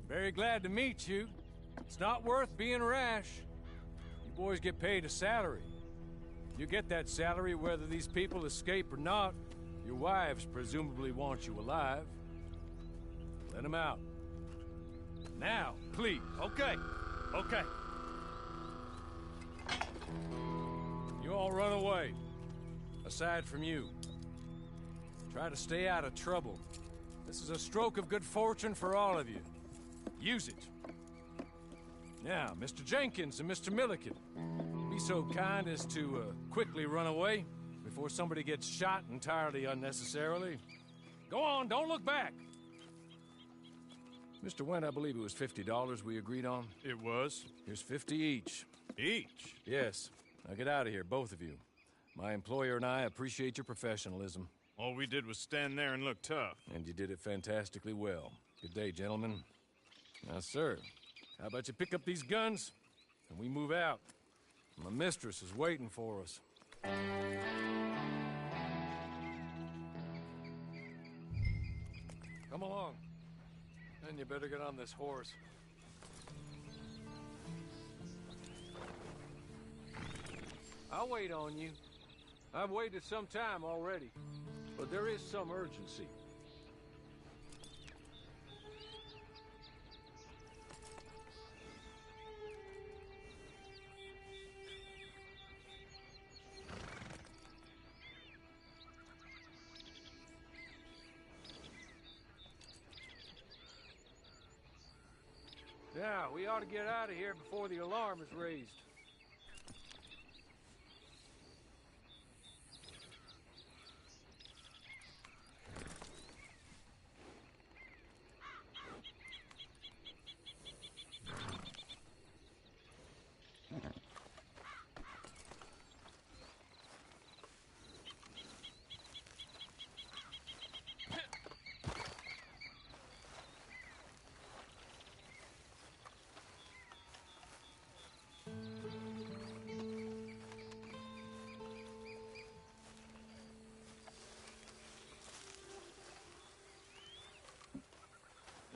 Very glad to meet you. It's not worth being rash. You boys get paid a salary. You get that salary whether these people escape or not. Your wives presumably want you alive. Let them out. Now, please. Okay. You all run away. Aside from you. Try to stay out of trouble. This is a stroke of good fortune for all of you. Use it. Now, Mr. Jenkins and Mr. Milliken, be so kind as to quickly run away before somebody gets shot entirely unnecessarily. Go on, don't look back. Mr. Wendt, I believe it was $50 we agreed on. It was. Here's 50 each. Each? Yes. Now get out of here, both of you. My employer and I appreciate your professionalism. All we did was stand there and look tough. And you did it fantastically well. Good day, gentlemen. Now, sir, how about you pick up these guns and we move out? My mistress is waiting for us. Come along. Then you better get on this horse. I'll wait on you. I've waited some time already, but there is some urgency. Now, we ought to get out of here before the alarm is raised.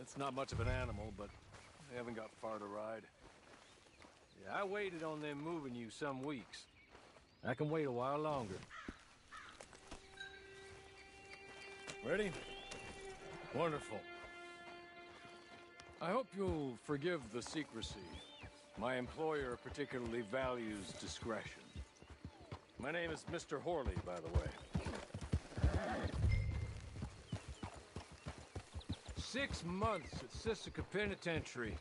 It's not much of an animal, but they haven't got far to ride. Yeah, I waited on them moving you some weeks. I can wait a while longer. Ready? Wonderful. I hope you'll forgive the secrecy. My employer particularly values discretion. My name is Mr. Horley, by the way. 6 months at Sisika Penitentiary,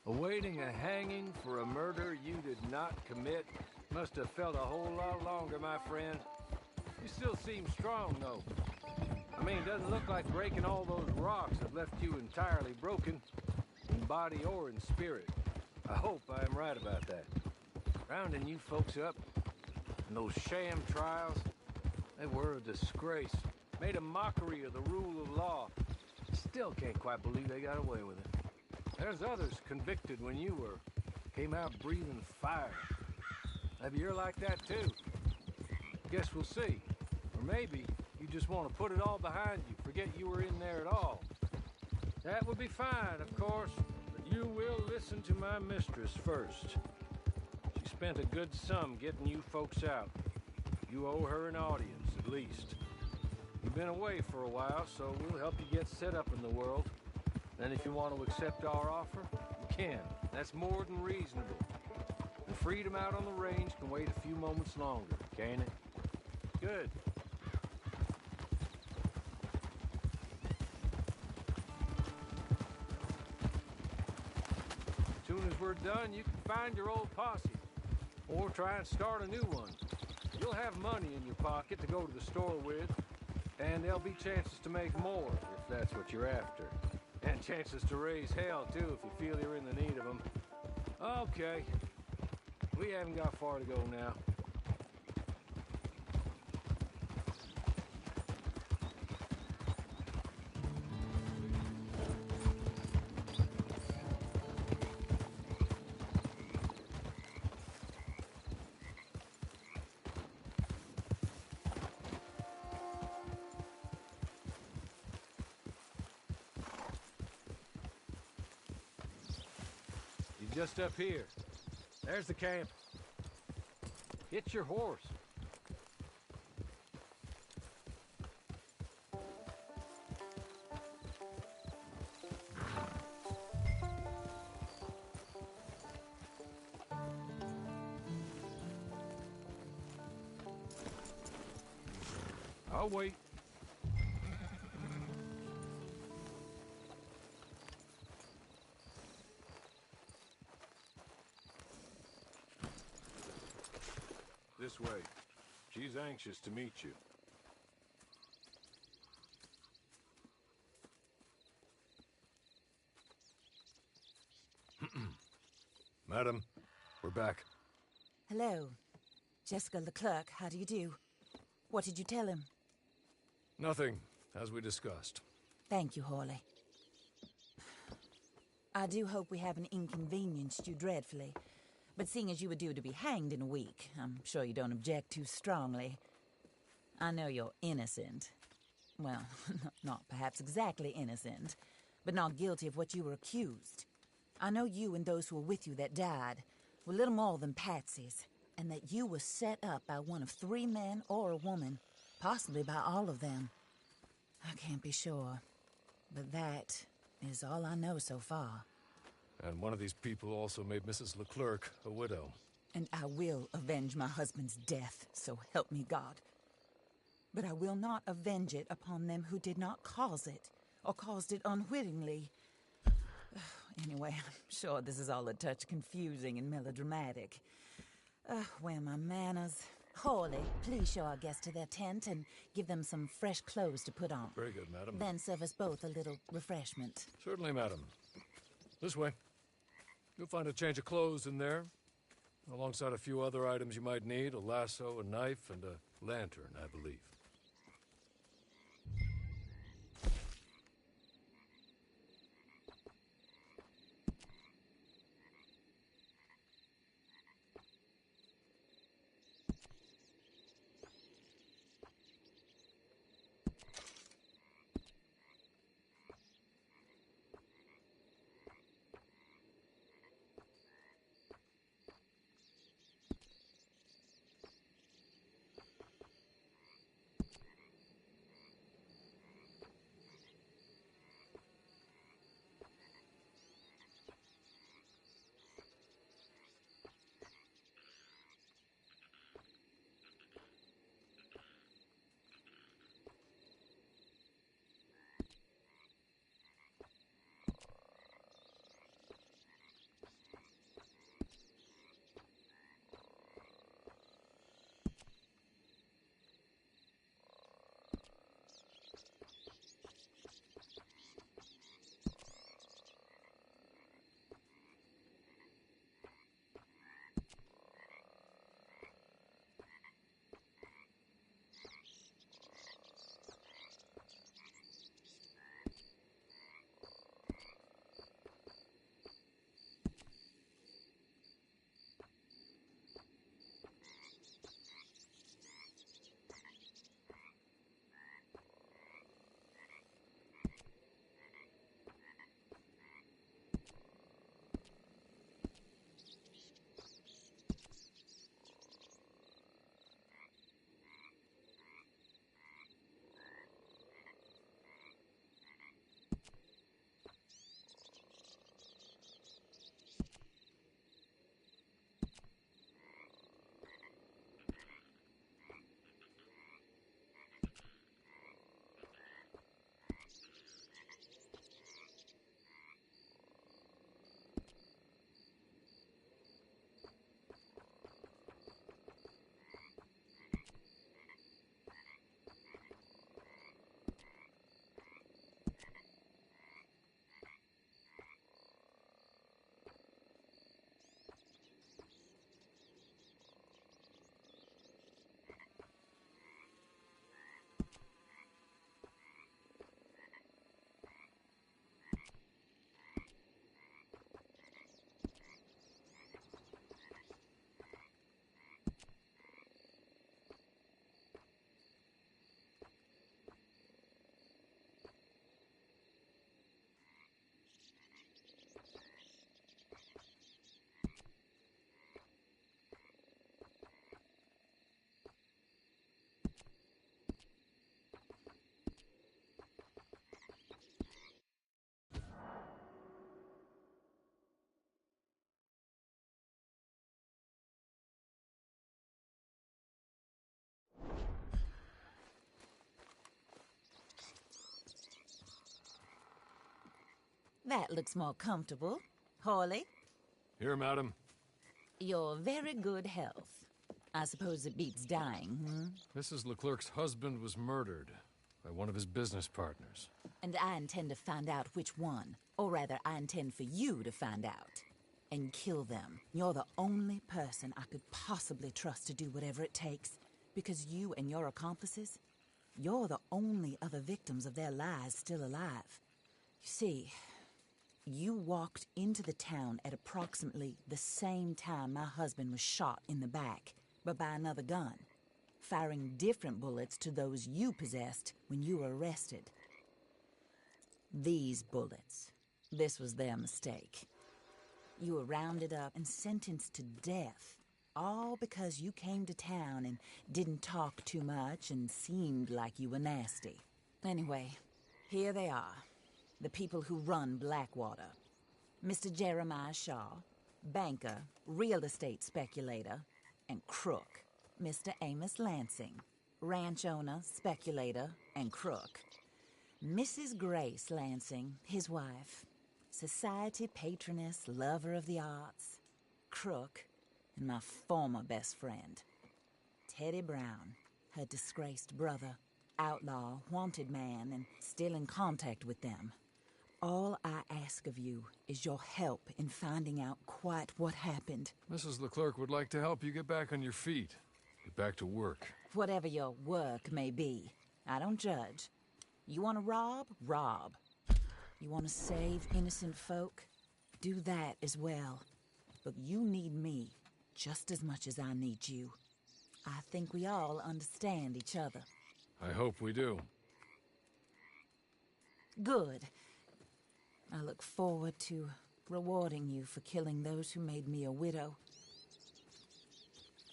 awaiting a hanging for a murder you did not commit. Must have felt a whole lot longer, my friend. You still seem strong, though. I mean, it doesn't look like breaking all those rocks have left you entirely broken, in body or in spirit. I hope I am right about that. Rounding you folks up, and those sham trials, they were a disgrace. Made a mockery of the rule of law. Still can't quite believe they got away with it. There's others convicted when you were. Came out breathing fire. Maybe you're like that too. Guess we'll see. Or maybe you just want to put it all behind you, forget you were in there at all. That would be fine, of course, but you will listen to my mistress first. She spent a good sum getting you folks out. You owe her an audience, at least. You've been away for a while, so we'll help you get set up in the world. Then if you want to accept our offer, you can. That's more than reasonable. And freedom out on the range can wait a few moments longer, can't it? Good. As soon as we're done, you can find your old posse. Or try and start a new one. You'll have money in your pocket to go to the store with. And there'll be chances to make more, if that's what you're after. And chances to raise hell, too, if you feel you're in the need of them. Okay. We haven't got far to go now. just up here. There's the camp. Hitch your horse. I'll wait. This way. She's anxious to meet you. Madam, we're back. Hello. Jessica Leclerc, how do you do? What did you tell him? Nothing, as we discussed. Thank you, Hawley. I do hope we haven't inconvenienced you dreadfully. But seeing as you were due to be hanged in a week, I'm sure you don't object too strongly. I know you're innocent. Well, not perhaps exactly innocent, but not guilty of what you were accused. I know you and those who were with you that died were little more than patsies, and that you were set up by one of 3 men or a woman, possibly by all of them. I can't be sure, but that is all I know so far. And one of these people also made Mrs. Leclerc a widow. And I will avenge my husband's death, so help me God. But I will not avenge it upon them who did not cause it, or caused it unwittingly. Anyway, I'm sure this is all a touch confusing and melodramatic. Where are my manners? Hawley, please show our guests to their tent and give them some fresh clothes to put on. Very good, madam. Then serve us both a little refreshment. Certainly, madam. This way. You'll find a change of clothes in there, alongside a few other items you might need, a lasso, a knife, and a lantern, I believe. That looks more comfortable. Hawley, Here, madam. your very good health. I suppose it beats dying, Mrs. Leclerc's husband was murdered by one of his business partners. And I intend to find out which one. Or rather, I intend for you to find out. And kill them. You're the only person I could possibly trust to do whatever it takes. Because you and your accomplices, you're the only other victims of their lies still alive. You see, you walked into the town at approximately the same time my husband was shot in the back, but by another gun, firing different bullets to those you possessed when you were arrested. These bullets, this was their mistake. You were rounded up and sentenced to death, all because you came to town and didn't talk too much and seemed like you were nasty. Anyway, here they are, the people who run Blackwater. Mr. Jeremiah Shaw, banker, real estate speculator, and crook. Mr. Amos Lansing, ranch owner, speculator, and crook. Mrs. Grace Lansing, his wife, society patroness, lover of the arts, crook, and my former best friend. Teddy Brown, her disgraced brother, outlaw, wanted man, and still in contact with them. All I ask of you is your help in finding out quite what happened. Mrs. Leclerc would like to help you get back on your feet. Get back to work. Whatever your work may be, I don't judge. You want to rob? Rob. You want to save innocent folk? Do that as well. But you need me just as much as I need you. I think we all understand each other. I hope we do. Good. I look forward to rewarding you for killing those who made me a widow.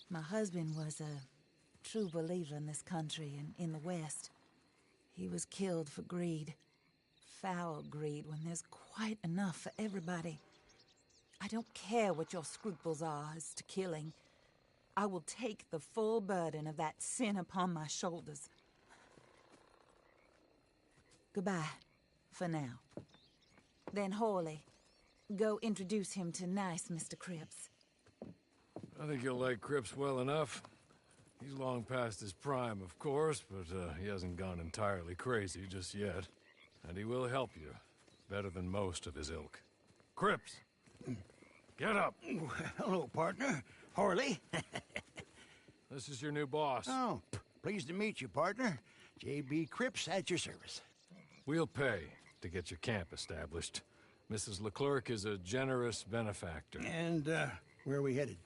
My husband was a true believer in this country and in the West. He was killed for greed. Foul greed when there's quite enough for everybody. I don't care what your scruples are as to killing. I will take the full burden of that sin upon my shoulders. Goodbye, for now. Then Hawley, go introduce him to nice Mr. Cripps. I think you'll like Cripps well enough. He's long past his prime, of course, but he hasn't gone entirely crazy just yet. And he will help you, better than most of his ilk. Cripps! Get up! Hello, partner. Hawley. This is your new boss. Oh, pleased to meet you, partner. J.B. Cripps at your service. We'll pay to get your camp established. Mrs. Leclerc is a generous benefactor. And, where are we headed?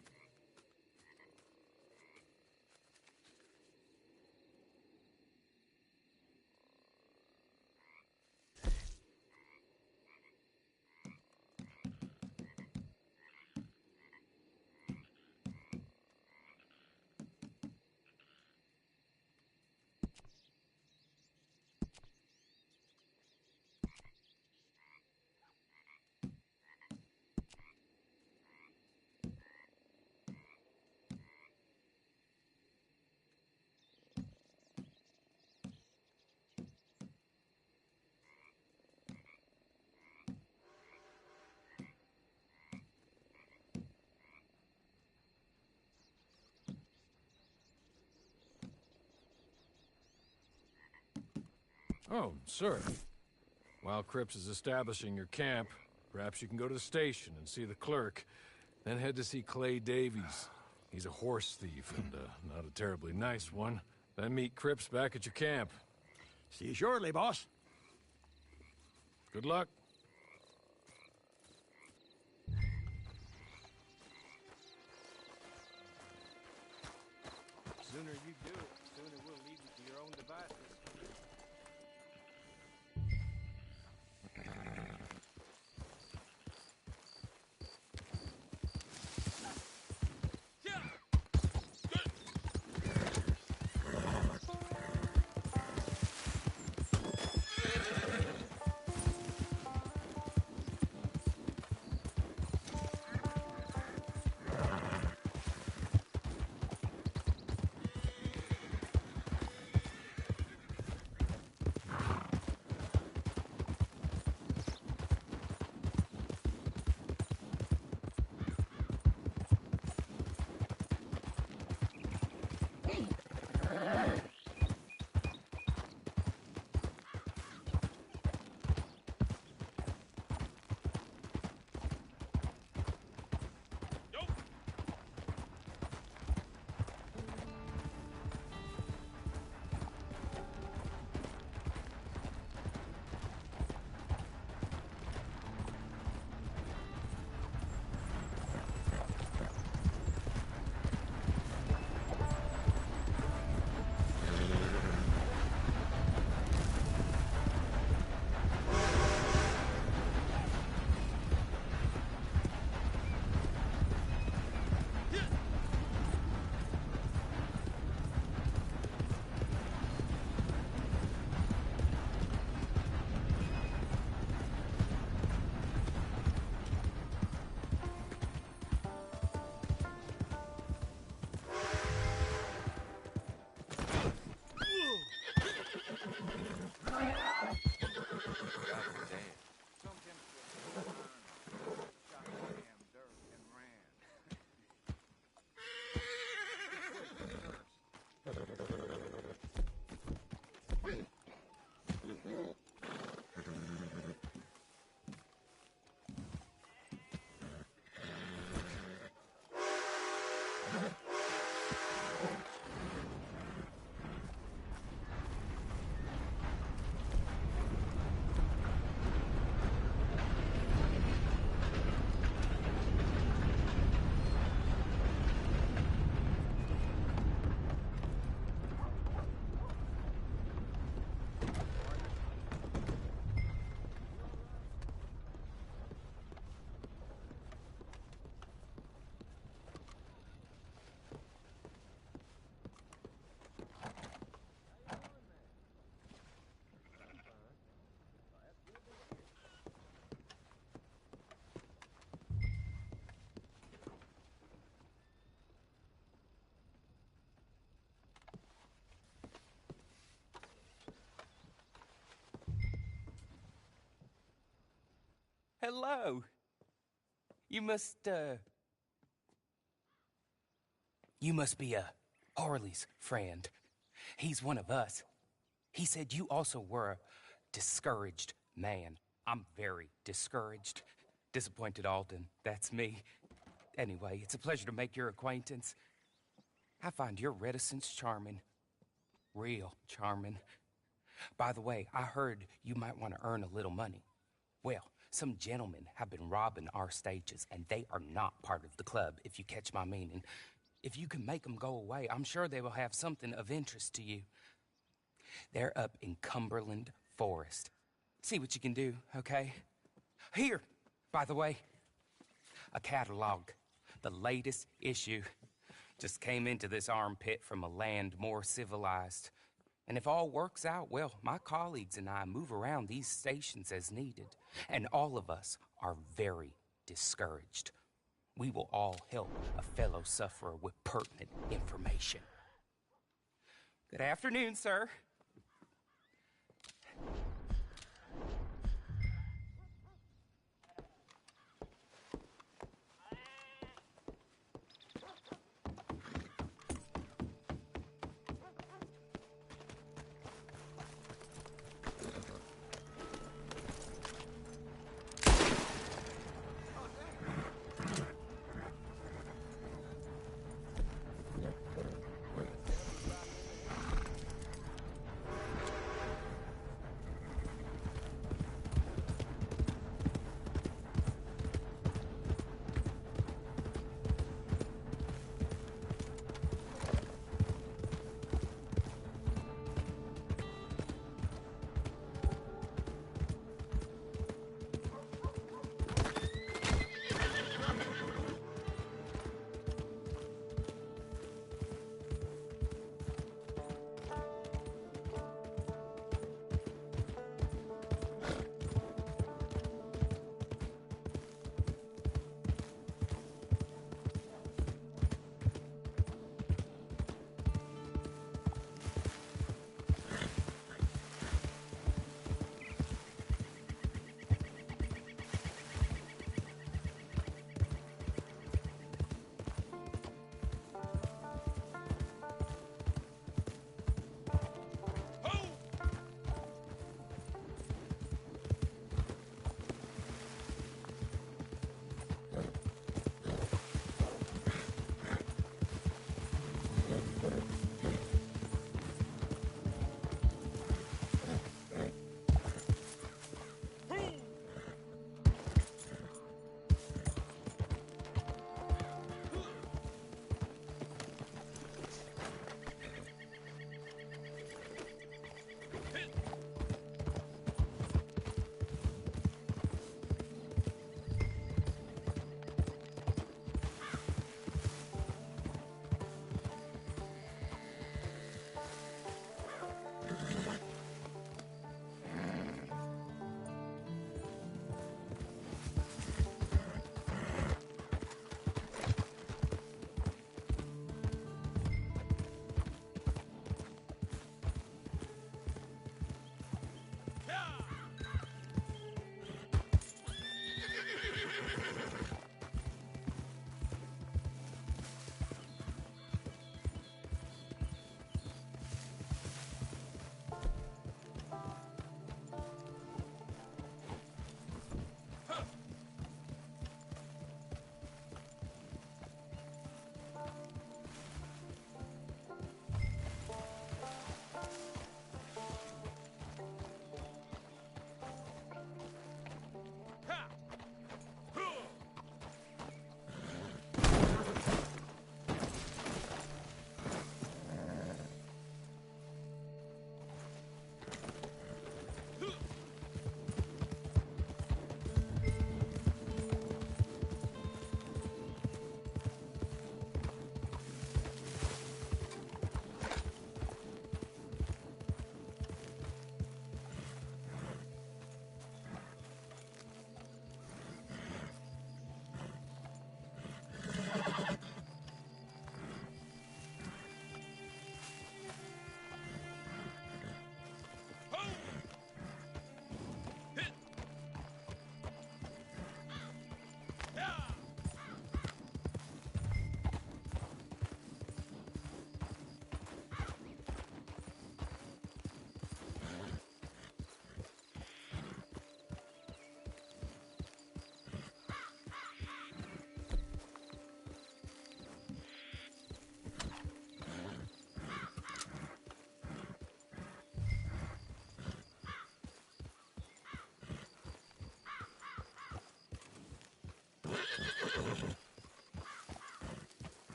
Oh, sir. While Cripps is establishing your camp, perhaps you can go to the station and see the clerk, then head to see Clay Davies. He's a horse thief, and not a terribly nice one. Then meet Cripps back at your camp. See you shortly, boss. Good luck. The sooner you do it, the sooner we'll leave you to your own devices. Hello. You must be Harley's friend. He's one of us. He said you also were a discouraged man. I'm very discouraged. Disappointed Alden, that's me. Anyway, it's a pleasure to make your acquaintance. I find your reticence charming. Real charming. By the way, I heard you might want to earn a little money. Well, some gentlemen have been robbing our stages, and they are not part of the club, if you catch my meaning. If you can make them go away, I'm sure they will have something of interest to you. They're up in Cumberland Forest. See what you can do, okay? Here, by the way, a catalog. The latest issue. Just came into this armpit from a land more civilized. And if all works out, well, my colleagues and I move around these stations as needed. And all of us are very discouraged. We will all help a fellow sufferer with pertinent information. Good afternoon, sir.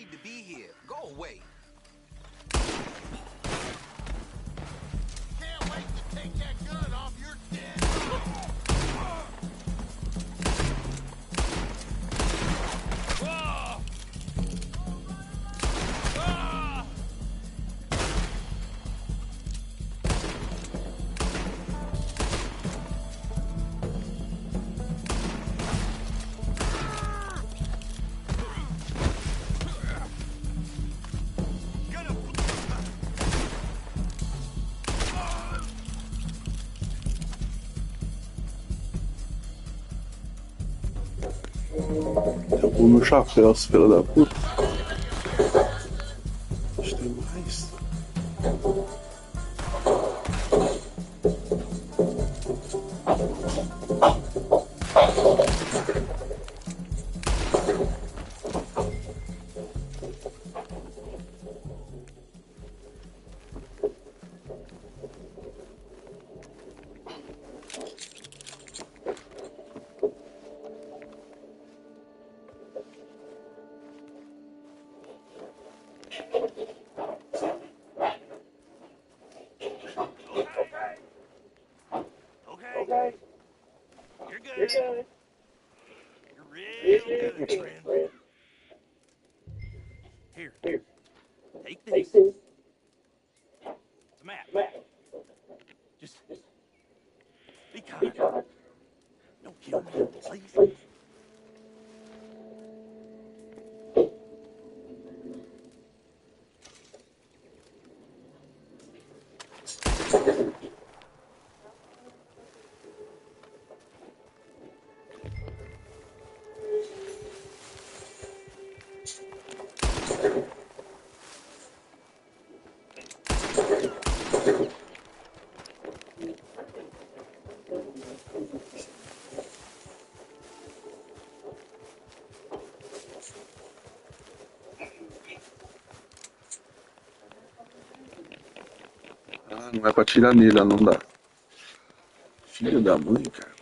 need to be here. Go away. Can't wait to take that gun off your dead. Derrubou meu chapéu, esse filho da puta. Acho que tem mais. Okay. You're good. You're real good, friend. Here. Take this. It's a map. Just be kind. Don't kill me, please. Ah, não é pra tirar nele, não dá. Filho da mãe, cara.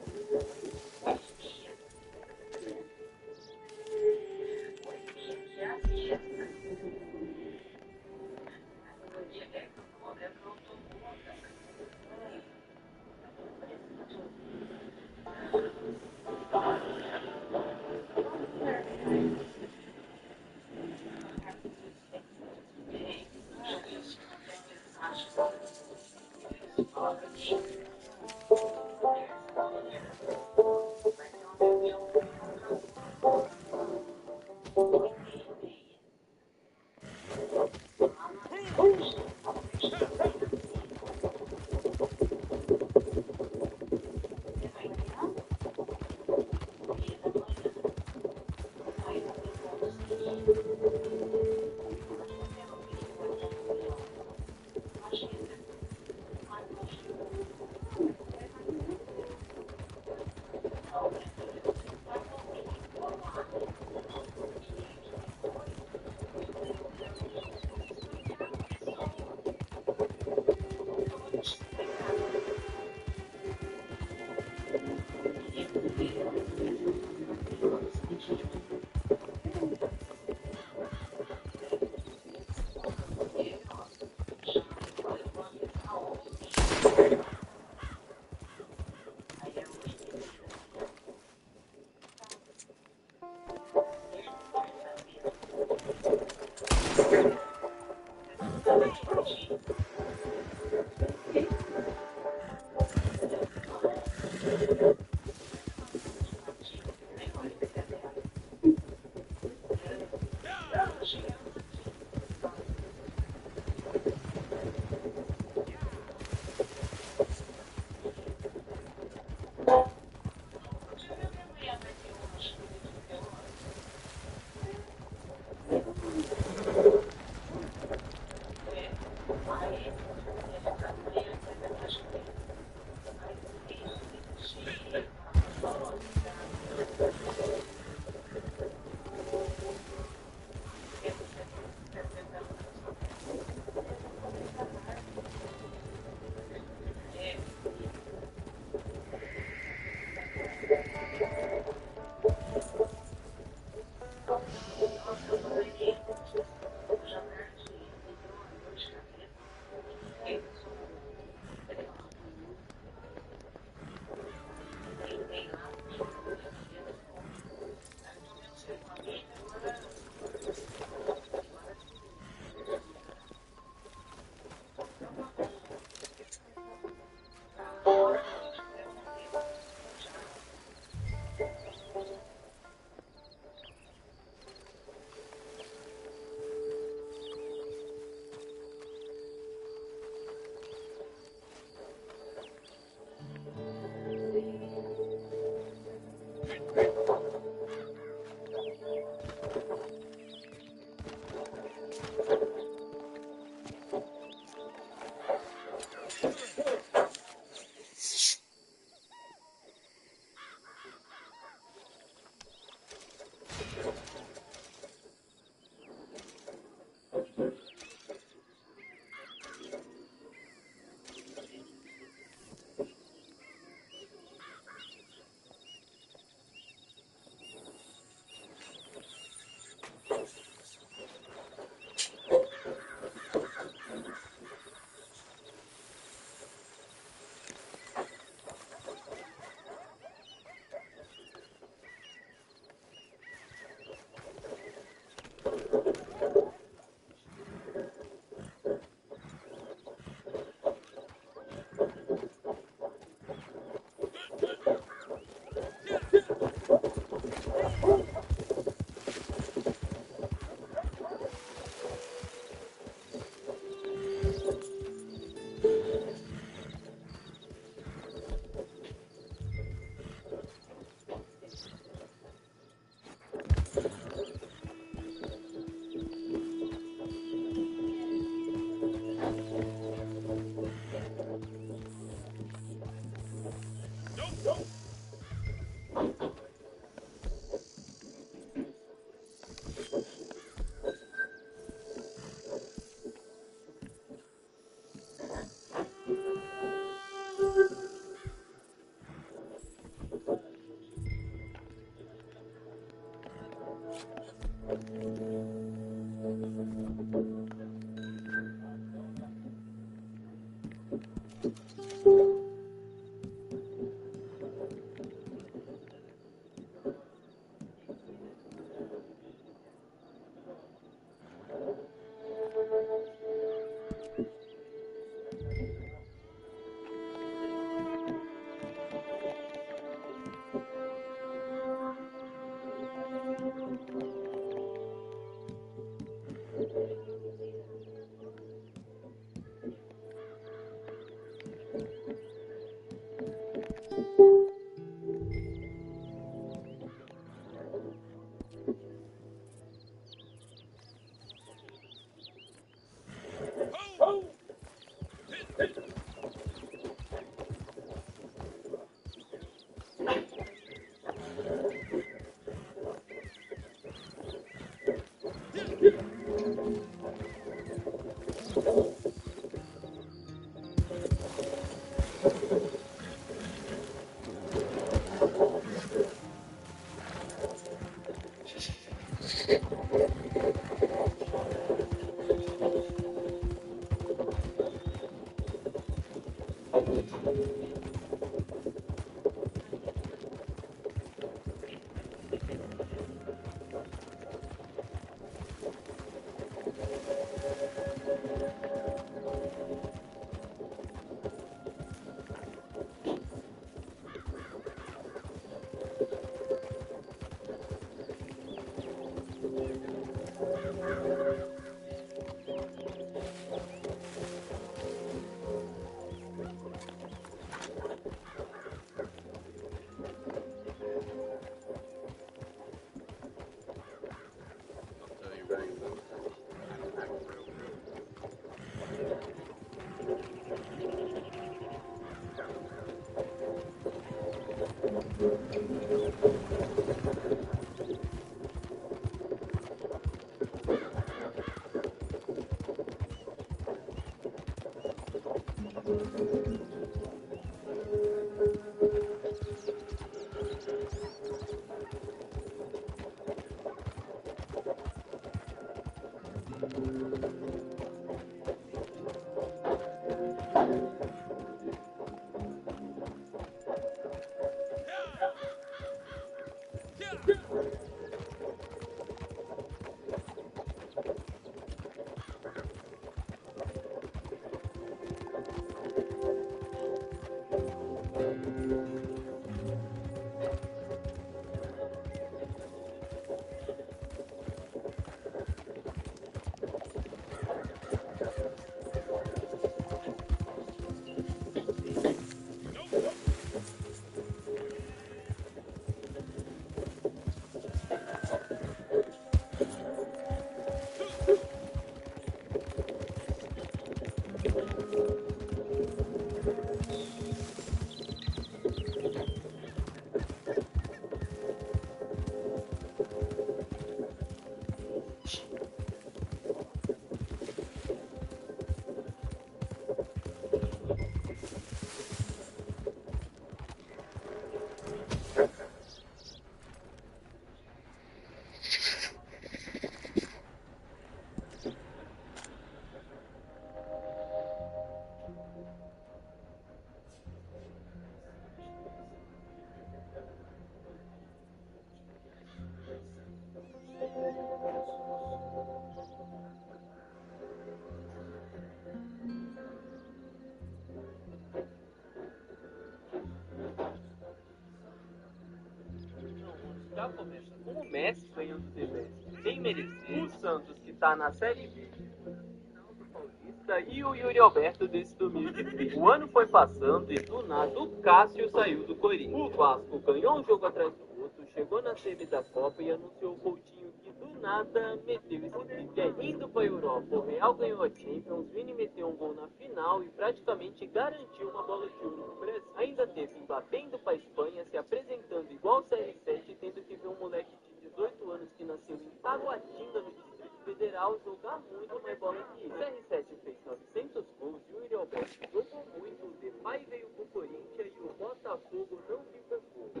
Já começa com o Messi ganhando de Messi, bem merecido. O Santos, que tá na Série B, final do Paulista, e o Yuri Alberto desse domingo. O ano foi passando e do nada o Cássio saiu do Corinthians. O Vasco ganhou um jogo atrás do outro, chegou na semi da Copa e anunciou o Coutinho que do nada meteu esse indo pra Europa. O Real ganhou a Champions, Vini meteu um gol na final e praticamente garantiu uma bola de ouro no Brasil. Ainda teve Mbappé indo pra Espanha, se apresentando igual CR7, tendo que ver um moleque de 18 anos que nasceu em Taguatinga, no Distrito Federal, jogar muito mais bola que ele. CR7 fez 900 gols e o Yuri Alberto jogou muito, o Depay veio pro Corinthians e o Botafogo não ficou pouco.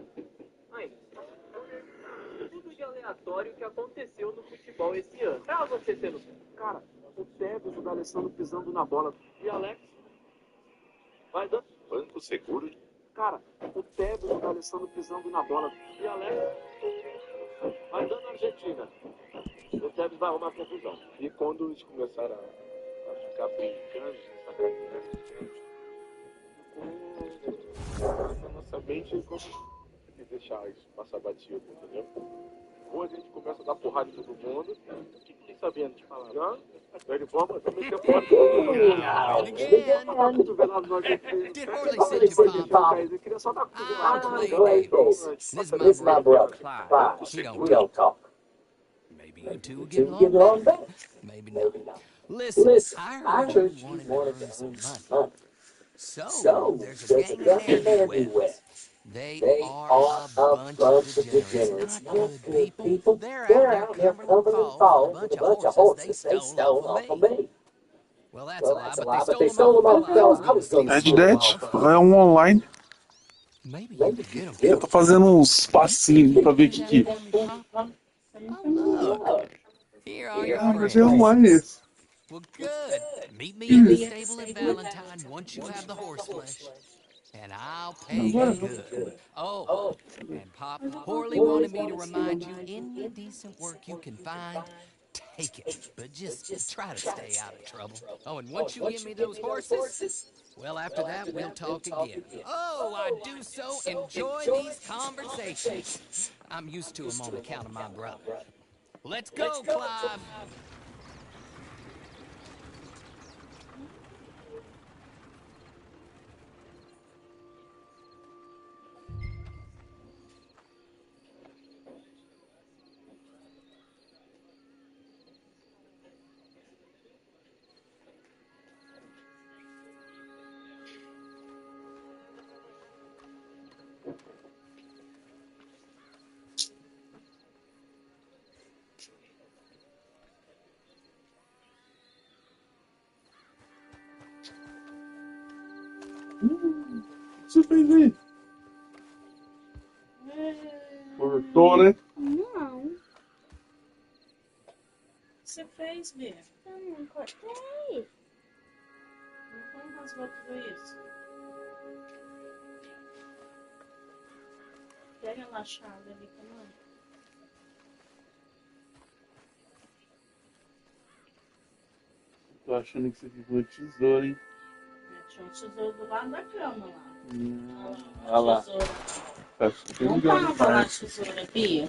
Aí, tudo de aleatório. aleatório que aconteceu no futebol esse ano. Pra você ter noção. Cara, o Tevez, o D'Alessandro pisando na bola. E Alex? Vai dando. Banco Seguro? Cara, o Tevez, o D'Alessandro pisando na bola. E Alex? Vai dando Argentina. O Tevez vai arrumar confusão. E quando eles começaram a ficar brincando, sacaneando, na nossa mente como deixar isso passar batido, entendeu? Ou a gente começa a dar porrada em todo mundo, o que tem sabendo de falar? Não? Ele vamos meter a porrada Did Orley send you, Pop? Eu queria só dar cotovelada. Clay Davis. This is my brother, Clyde. We don't talk. Maybe you two will get along better. Maybe not. Listen, I heard you wanted to earn some money. So, there's a gang of ne'er-do-wells. They are a bunch of degenerates. Not good people. They're out there Cumberland Falls with a bunch of horses they stole off of me. Well, that's a lie, but they stole them off the fellow I was going to Red Dead é um online. Maybe you could get them. Eu tô fazendo uns passinhos pra ver o que. Oh, look. Here are your Mas friends. é online esse. Well, good. Meet me in the stable at Valentine once you have the horse flesh. And I'll pay you good. Oh, and Pop Horley wanted me to remind you, any decent work you can find, take it. But just try to stay out of trouble. Oh, and once you give me those horses, well, after that, we'll talk again. Oh, I do so enjoy these conversations. I'm used to them on account of my brother. Let's go, Clive. O que você fez aí? Cortou, né? Não. O que você fez, Bia? Eu não cortei. Não rasgou tudo isso. Pega lá a chave ali, comando. Tô achando que isso aqui foi tesoura, hein? Tinha um tesouro do lado da cama lá. Olha lá. Tesouro. Acho que tem Não lugar fala no falar quarto. de tesoura, Bia.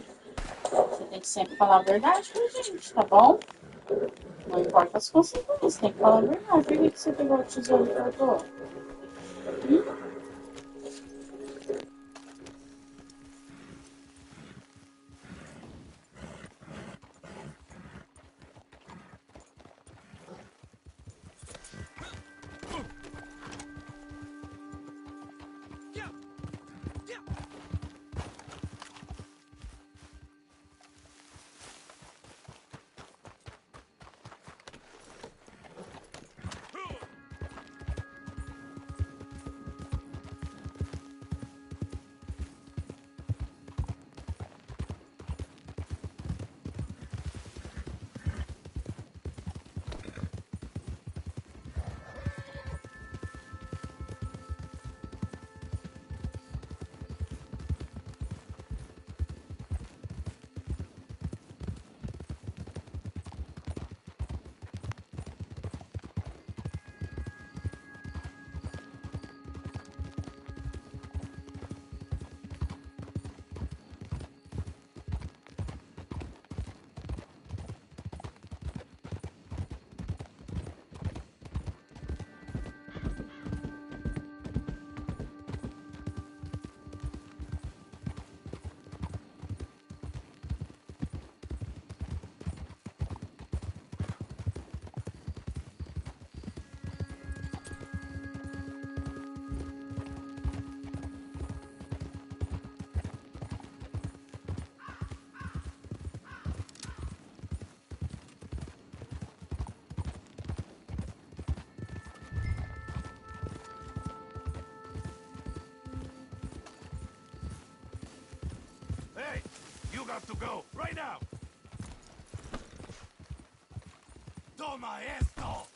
Você tem que sempre falar a verdade pra gente, tá bom? Não importa as consequências, você tem que falar a verdade. Por que você pegou o tesouro e cortou? Hey, you got to go right now! Toma esto!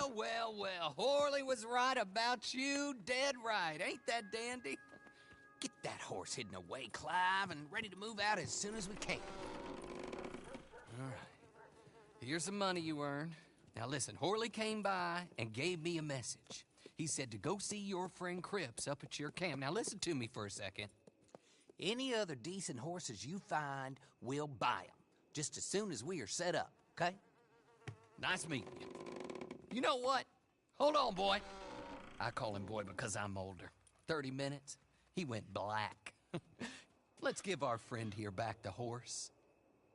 Well, well, well. Horley was right about you. Dead right. Ain't that dandy? Get that horse hidden away, Clive, and ready to move out as soon as we can. All right. Here's the money you earned. Now listen, Horley came by and gave me a message. He said to go see your friend Cripps up at your camp. Now listen to me for a second. Any other decent horses you find, we'll buy them. Just as soon as we are set up, okay? Nice meeting you. You know what? Hold on, boy. I call him boy because I'm older. 30 minutes, he went black. Let's give our friend here back the horse.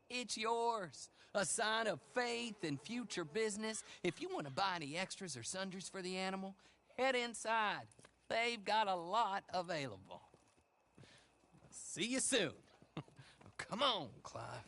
It's yours. A sign of faith and future business. If you want to buy any extras or sundries for the animal, head inside. They've got a lot available. See you soon. Come on, Clive.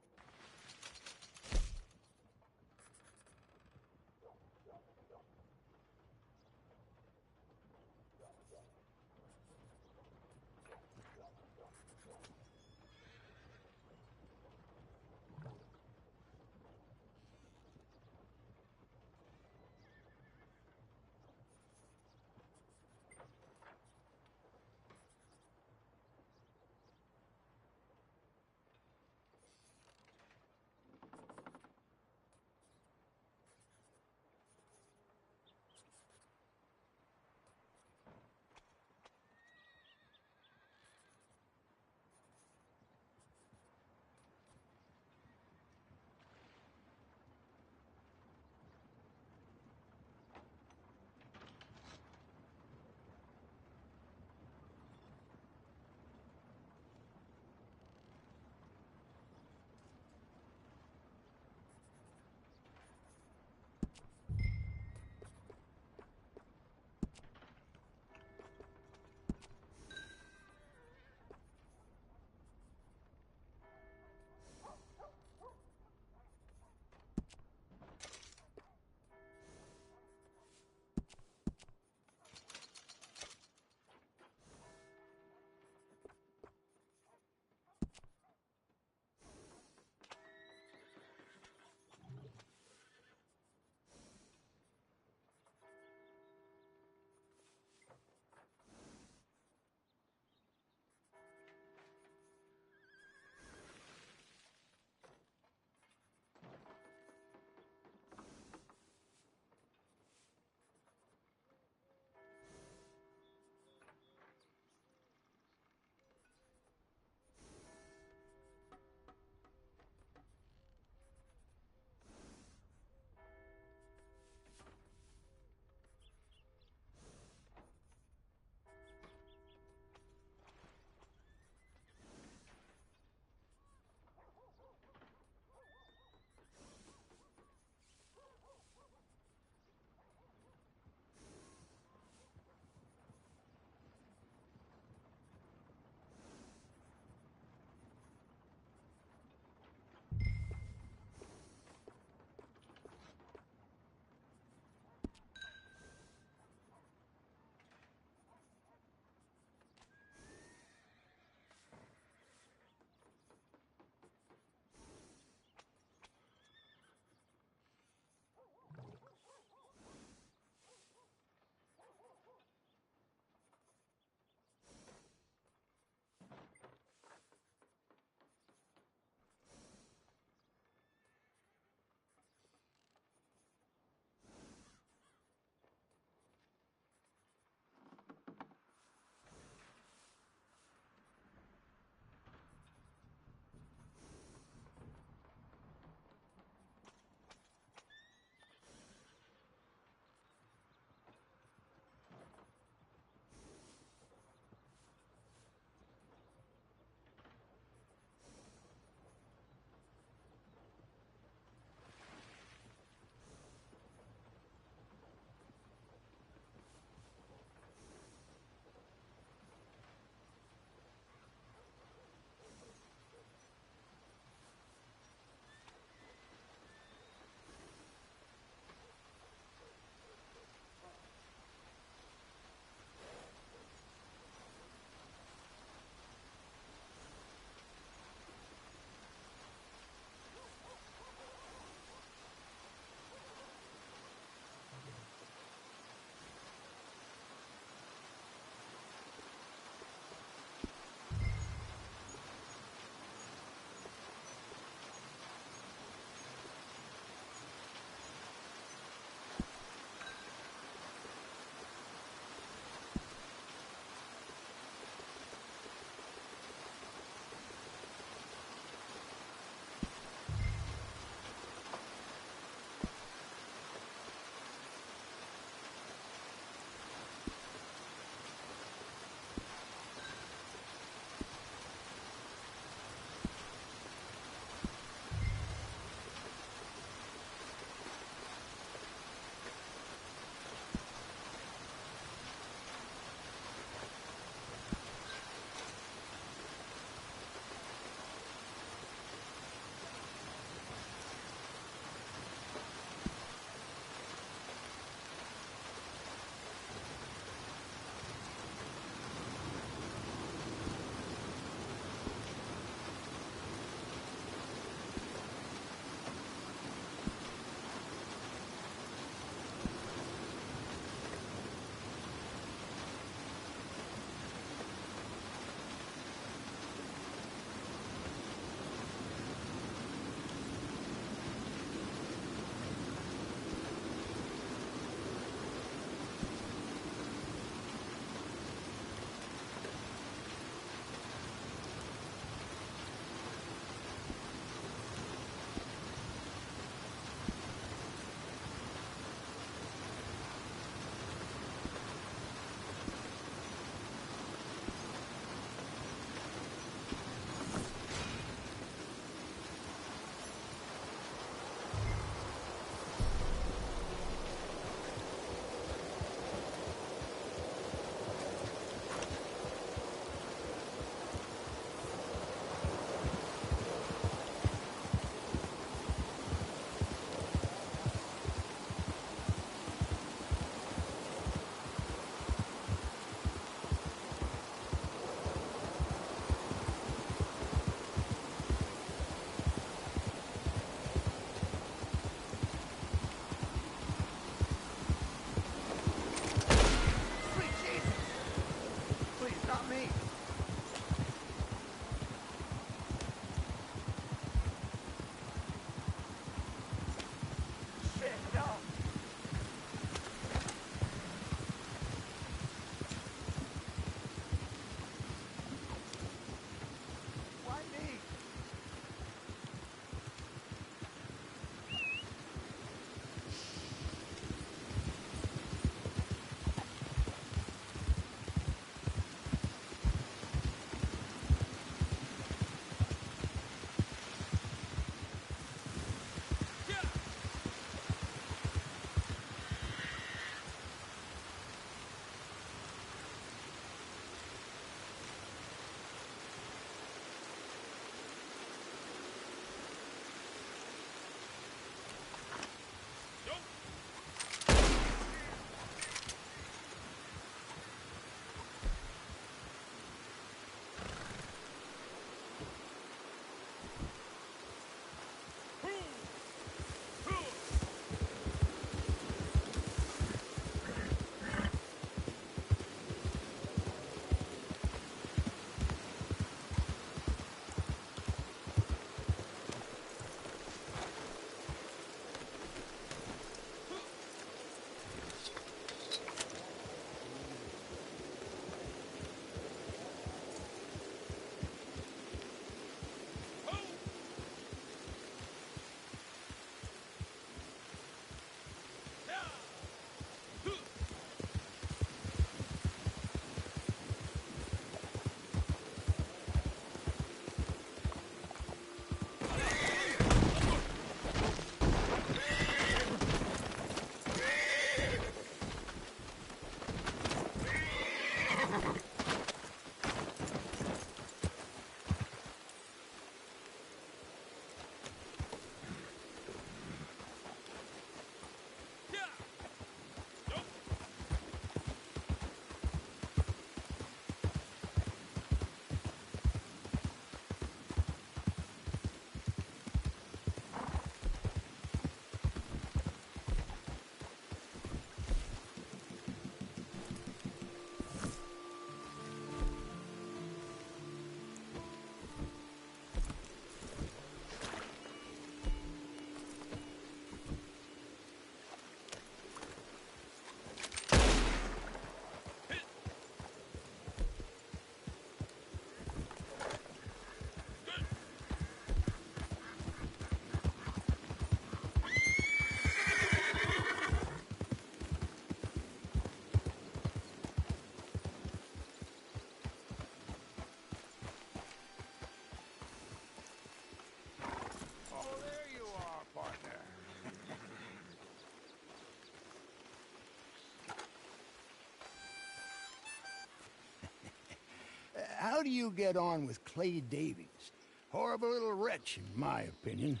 how do you get on with Clay Davies? Horrible little wretch, in my opinion.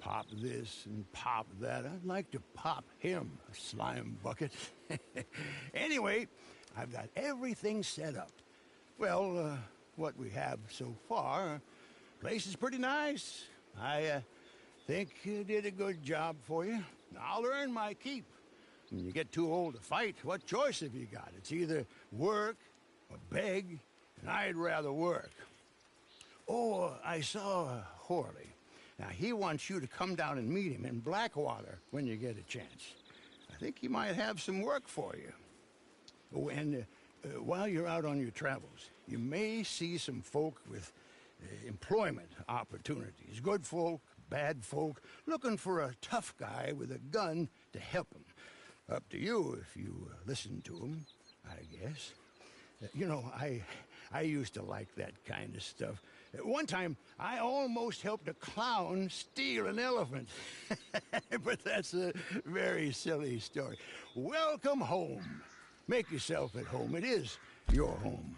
Pop this and pop that. I'd like to pop him, a slime bucket. Anyway, I've got everything set up. Well, what we have so far, place is pretty nice. I think you did a good job for you. I'll earn my keep. When you get too old to fight, what choice have you got? It's either work or beg, and I'd rather work. Oh, I saw Horley. Now, he wants you to come down and meet him in Blackwater when you get a chance. I think he might have some work for you. Oh, and while you're out on your travels, you may see some folk with employment opportunities. Good folk, bad folk, looking for a tough guy with a gun to help them. Up to you if you listen to them, I guess. You know, I used to like that kind of stuff. One time, I almost helped a clown steal an elephant. But that's a very silly story. Welcome home. Make yourself at home. It is your home.